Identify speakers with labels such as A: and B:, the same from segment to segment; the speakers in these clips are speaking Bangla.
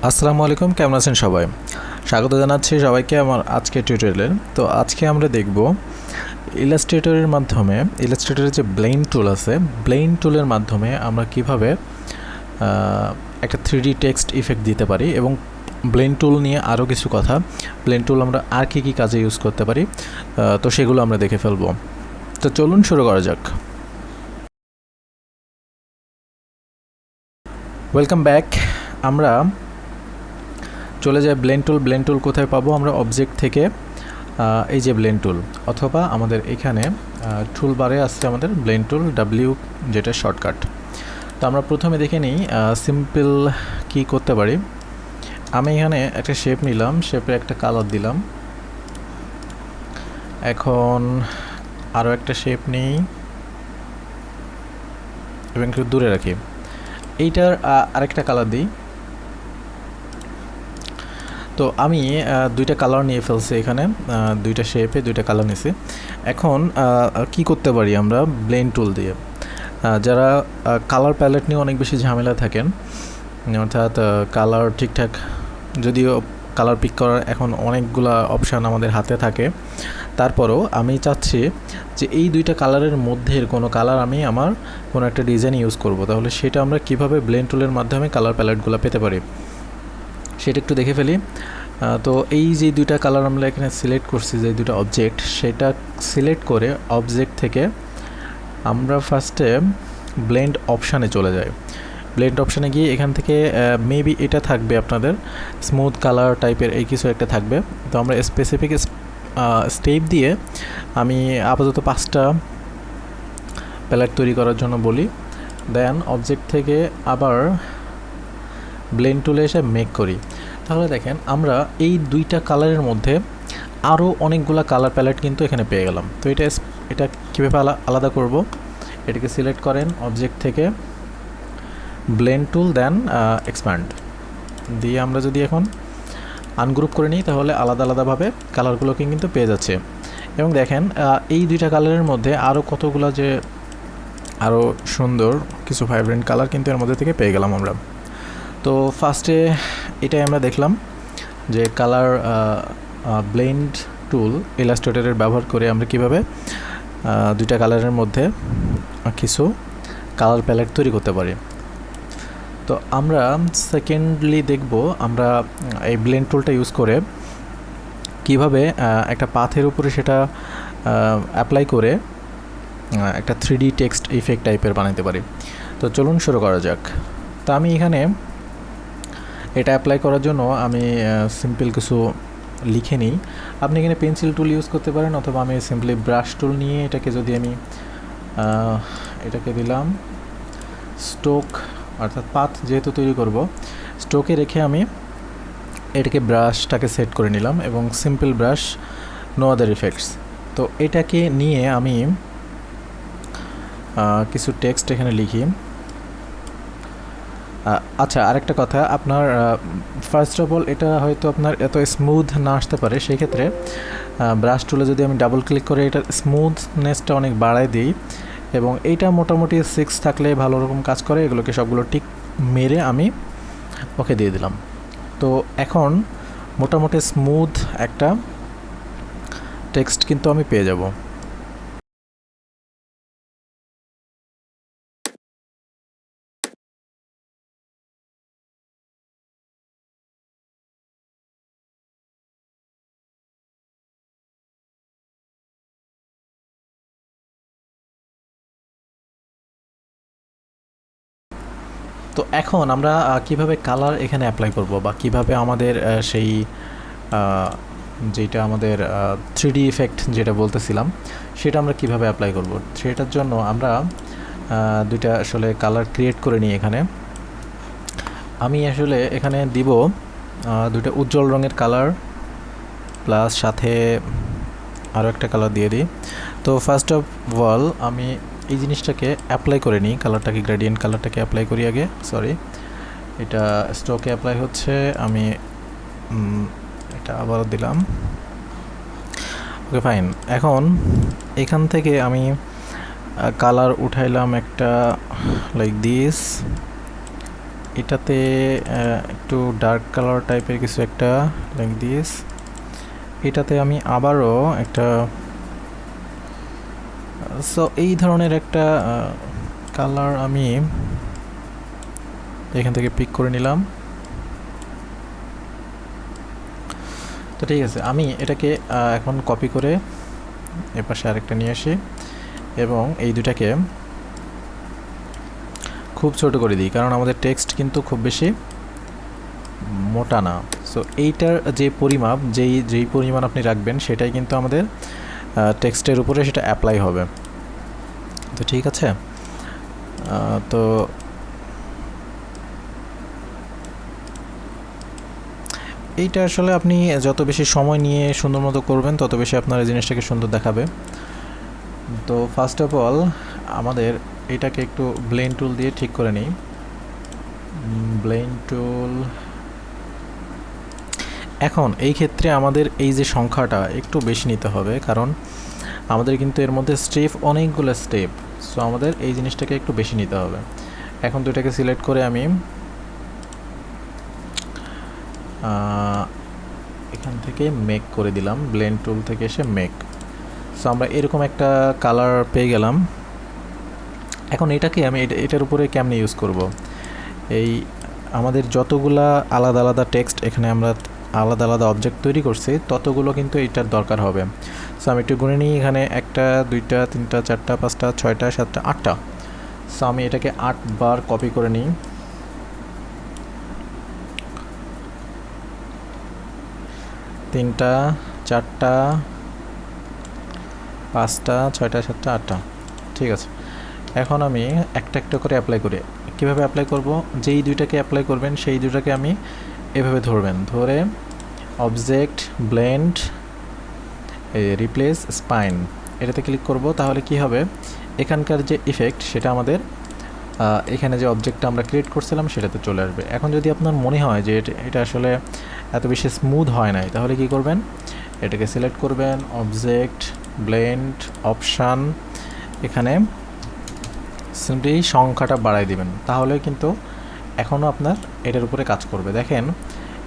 A: আসসালামু আলাইকুম, কেমন আছেন সবাই? স্বাগত জানাচ্ছি সবাইকে আমার আজকের টিউটোরিয়ালে। তো আজকে আমরা দেখব ইলাস্ট্রেটরের মাধ্যমে ইলাস্ট্রেটরের যে ব্লেন্ড টুল আছে, ব্লেন্ড টুলের মাধ্যমে আমরা কিভাবে একটা 3D টেক্সট ইফেক্ট দিতে পারি এবং ব্লেন্ড টুল নিয়ে আরও কিছু কথা, ব্লেন্ড টুল আমরা আর কী কাজে ইউজ করতে পারি, তো সেগুলো আমরা দেখে ফেলবো। তো চলুন শুরু করা যাক। Welcome back. আমরা চলে যায় ব্লেন্ড টুল কোথায় পাবো? আমরা অবজেক্ট থেকে এই যে ব্লেন্ড টুল, অথবা আমাদের এখানে টুল বারে আসছে আমাদের ব্লেন্ড টুল ডাব্লিউ, যেটা শর্টকাট। তো আমরা প্রথমে দেখে নিই সিম্পল কি করতে পারি। আমি এখানে একটা শেপ নিলাম, শেপে একটা কালার দিলাম। এখন আরও একটা শেপ নিই এবং একটু দূরে রাখি। এইটার আরেকটা কালার দিই। তো আমি দুইটা কালার নিয়ে ফেলছি এখানে, দুইটা শেপে দুইটা কালার নিয়েছি। এখন কি করতে পারি আমরা ব্লেন্ড টুল দিয়ে? যারা কালার প্যালেট নিয়ে অনেক বেশি ঝামেলা থাকেন, অর্থাৎ কালার ঠিকঠাক, যদিও কালার পিক করার এখন অনেকগুলা অপশান আমাদের হাতে থাকে, তারপরও আমি চাচ্ছি যে এই দুইটা কালারের মধ্যে কোনো কালার আমি আমার কোনো একটা ডিজাইন ইউজ করব। তাহলে সেটা আমরা কিভাবে ব্লেন্ড টুলের মাধ্যমে কালার প্যালেটগুলো পেতে পারি সেটা একটু দেখে ফেলি। তো এই যে দুইটা কালার আমরা এখানে সিলেক্ট করছি, যে দুটো অবজেক্ট, সেটা সিলেক্ট করে অবজেক্ট থেকে আমরা ফার্স্টে ব্লেন্ড অপশানে চলে যাই। ব্লেন্ড অপশানে গিয়ে এখান থেকে মেবি এটা থাকবে আপনাদের স্মুথ কালার টাইপের এই কিছু একটা থাকবে। তো আমরা স্পেসিফিক স্টেপ দিয়ে আমি আপাতত 5টা প্যালেট তৈরি করার জন্য বলি। দেন অবজেক্ট থেকে আবার ব্লেন্ড টুলে এসে মেক করি। তাহলে দেখেন আমরা এই দুইটা কালারের মধ্যে আরও অনেকগুলো কালার প্যালেট কিন্তু এখানে পেয়ে গেলাম। তো এটা কীভাবে আলাদা করব? এটাকে সিলেক্ট করেন অবজেক্ট থেকে ব্লেন্ড টুল, দেন এক্সপ্যান্ড দিয়ে আমরা যদি এখন আনগ্রুপ করে নিই, তাহলে আলাদা আলাদাভাবে কালারগুলোকে কিন্তু পেয়ে যাচ্ছে। এবং দেখেন এই দুইটা কালারের মধ্যে আরও কতগুলো যে আরও সুন্দর কিছু ভাইব্রেন্ট কালার কিন্তু এর মধ্যে থেকে পেয়ে গেলাম আমরা। তো ফার্স্টে এটাই আমরা দেখলাম যে কালার ব্লেন্ড টুল ইলাস্ট্রেটরের ব্যবহার করে আমরা কিভাবে দুইটা কালারের মধ্যে কিছু কালার প্যালেট তৈরি করতে পারি। তো আমরা সেকেন্ডলি দেখব আমরা এই ব্লেন্ড টুলটা ইউজ করে কিভাবে একটা পাথের উপরে সেটা অ্যাপ্লাই করে একটা 3D টেক্সট ইফেক্ট টাইপের বানাতে পারি। তো চলুন শুরু করা যাক। তো আমি এখানে এটা অ্যাপ্লাই করার জন্য আমি সিম্পল কিছু লিখে নিই। আপনি এখানে পেন্সিল টুল ইউজ করতে পারেন, অথবা আমি সিম্পলি ব্রাশ টুল নিয়ে এটাকে যদি আমি এটাকে দিলাম স্ট্রোক, অর্থাৎ পাথ যেহেতু তৈরি করব, স্ট্রোকে রেখে আমি এটাকে ব্রাশটাকে সেট করে নিলাম এবং simple brush, no other effects. তো এটাকে নিয়ে আমি কিছু টেক্সট এখানে লিখি। আচ্ছা, আরেকটা কথা, আপনার ফার্স্ট অফ অল এটা হয়তো আপনার এত স্মুথ না আসতে পারে, সেই ক্ষেত্রে ব্রাশ টুলে যদি আমি ডাবল ক্লিক করে এটা স্মুথনেসটা অনেক বাড়ায় দিই, এবং এইটা মোটামুটি 6 থাকলে ভালো রকম কাজ করে। এগুলোকে সবগুলো টিক মেরে আমি ওকে দিয়ে দিলাম। তো এখন মোটামুটি স্মুথ একটা টেক্সট কিন্তু আমি পেয়ে যাব। তো এখন আমরা কিভাবে কালার এখানে অ্যাপ্লাই করব, বা কিভাবে আমাদের সেই যেটা আমাদের 3D ইফেক্ট যেটা বলতেছিলাম সেটা আমরা কিভাবে অ্যাপ্লাই করব, সেটার জন্য আমরা দুইটা আসলে কালার ক্রিয়েট করে নিই। এখানে আমি আসলে এখানে দিব দুইটা উজ্জ্বল রঙের কালার, প্লাস সাথে আরও একটা কালার দিয়ে দিই। তো ফার্স্ট অফ অল আমি এই জিনিসটাকে অ্যাপ্লাই করে নিই, কালারটাকে, গ্রেডিয়েন্ট কালারটাকে অ্যাপ্লাই করি আগে। সরি, এটা স্ট্রোকে অ্যাপ্লাই হচ্ছে, আমি এটা আবারও দিলাম। ওকে, ফাইন। এখন এখান থেকে আমি কালার উঠাইলাম একটা লাইক দিস, এটাতে একটু ডার্ক কালার টাইপের কিছু একটা লাইক দিস। এটাতে আমি আবারও একটা সো এই ধরনের একটা কালার আমি এখান থেকে পিক করে নিলাম। তো ঠিক আছে, আমি এটাকে এখন কপি করে এপাশে আরেকটা নিয়ে আসি এবং এই দুটাকে খুব ছোট করে দিই, কারণ আমাদের টেক্সট কিন্তু খুব বেশি মোটা না। সো এইটার যে পরিমাপ, যেই পরিমাণ আপনি রাখবেন সেটাই কিন্তু আমাদের টেক্সটের উপরে সেটা অ্যাপ্লাই হবে। তো ঠিক আছে, তো এইটা আসলে আপনি যত বেশি সময় নিয়ে সুন্দর মতো করবেন তত বেশি আপনার এই জিনিসটাকে সুন্দর দেখাবে। তো ফার্স্ট অফ অল আমাদের এটাকে একটু ব্লেন্ড টুল দিয়ে ঠিক করে নিই। ব্লেন্ড টুল, এখন এই ক্ষেত্রে আমাদের এই যে সংখ্যাটা একটু বেশি নিতে হবে, কারণ আমাদের কিন্তু এর মধ্যে স্টেপ অনেকগুলো স্টেপ। সো আমাদের এই জিনিসটাকে একটু বেশি নিতে হবে। এখন দুইটাকে সিলেক্ট করে আমি এখান থেকে মেক করে দিলাম, ব্লেন্ড টুল থেকে এসে মেক। সো আমরা এরকম একটা কালার পেয়ে গেলাম। এখন এটাকে আমি এটার উপরে কেমনে ইউজ করব? এই আমাদের যতগুলা আলাদা আলাদা টেক্সট এখানে আমরা আলাদা আলাদা অবজেক্ট তৈরি করছি, ততগুলো কিন্তু এটার দরকার হবে। সো আমি একটু গুনে নিই, এখানে 1টা 2টা 3টা 4টা 5টা 6টা 7টা 8টা। সো আমি এটাকে 8 বার কপি করে নিই। তিনটা 4টা 5টা 6টা 7টা 8টা। ঠিক আছে, এখন আমি একটা একটা করে অ্যাপ্লাই করি। কীভাবে অ্যাপ্লাই করব? যেই দুইটাকে অ্যাপ্লাই করবেন সেই দুইটাকে আমি এভাবে ধরবেন, ধরে অবজেক্ট ব্লেন্ড রিপ্লেস স্পাইন এটাতে ক্লিক করব। তাহলে কি হবে, এখানকার যে ইফেক্ট সেটা আমাদের এখানে যে অবজেক্টটা আমরা ক্রিয়েট করছিলাম সেটাতে চলে আসবে। এখন যদি আপনার মনে হয় যে এটা আসলে এত বেশি স্মুথ হয় নাই, তাহলে কি করবেন, এটাকে সিলেক্ট করবেন, অবজেক্ট ব্লেন্ড অপশান, এখানে সিম্পলি সংখ্যাটা বাড়াই দিবেন, তাহলে কিন্তু এখনও আপনার এটার উপরে কাজ করবে। দেখেন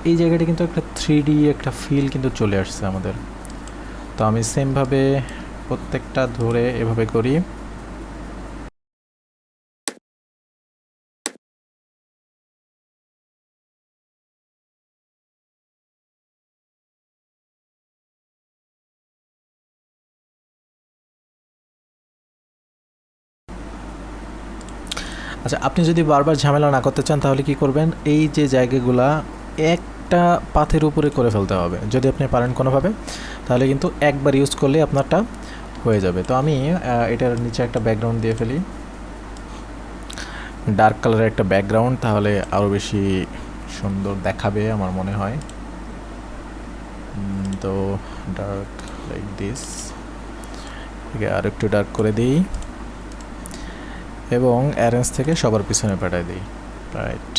A: এই জায়গাটা কিন্তু একটা 3D একটা ফিল কিন্তু চলে আসছে আমাদের। তো আমি সেমভাবে প্রত্যেকটা ধরে এভাবে করি। আচ্ছা, আপনি যদি বারবার ঝামেলা না করতে চান তাহলে কি করবেন, এই যে জায়গাগুলা একটা পাথের উপরে করে ফেলতে হবে। যদি আপনি পারেন কোনোভাবে, তাহলে কিন্তু একবার ইউজ করলে আপনারটা হয়ে যাবে। তো আমি এটার নিচে একটা ব্যাকগ্রাউন্ড দিয়ে ফেলি, ডার্ক কালারের একটা ব্যাকগ্রাউন্ড, তাহলে আরও বেশি সুন্দর দেখাবে আমার মনে হয়। তো ডার্ক লাইক দিস, আর একটু ডার্ক করে দিই এবং অ্যারেঞ্জ থেকে সবার পিছনে পাঠাই দিই, রাইট।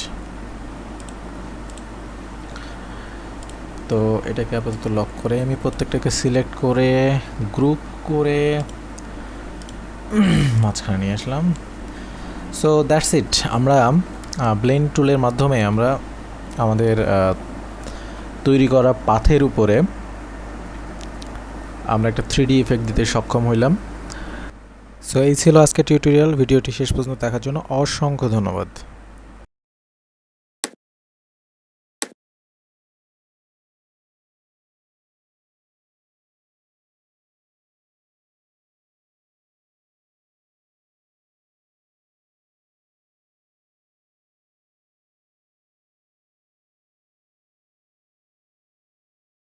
A: তো এটাকে আপাতত লক করে আমি প্রত্যেকটাকে সিলেক্ট করে গ্রুপ করে মাঝখানে নিয়ে আসলাম। সো দ্যাটস ইট, আমরা ব্লেন্ড টুলের মাধ্যমে আমরা আমাদের তৈরি করা পাথের উপরে আমরা একটা 3D ইফেক্ট দিতে সক্ষম হইলাম। সো এই ছিল আজকে টিউটোরিয়াল। ভিডিওটি শেষ পর্যন্ত দেখার জন্য অসংখ্য ধন্যবাদ।